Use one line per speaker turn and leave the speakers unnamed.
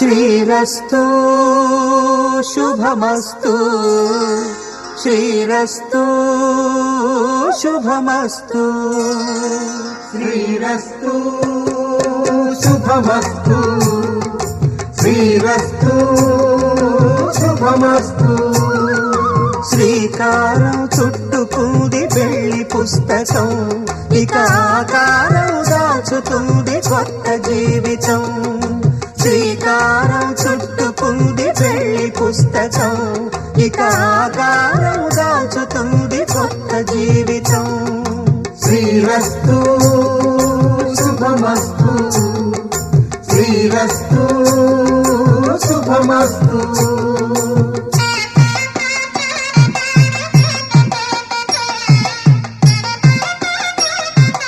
శ్రీరస్తు శుభమస్తు శ్రీరస్తు శుభమస్తు
శ్రీరస్తు శుభమస్తు శ్రీరస్తు శుభమస్తు
శ్రీకారం చుట్టుకుంది పెళ్లి పుస్తకం ఇక ఆకారం దాచుతుంది కొత్త జీవితం శ్రీకారం చుట్టుకుంది పెళ్లి పుస్తకం ఇక ఆకారం దాచుతుంది కొత్త జీవితం
శ్రీరస్తు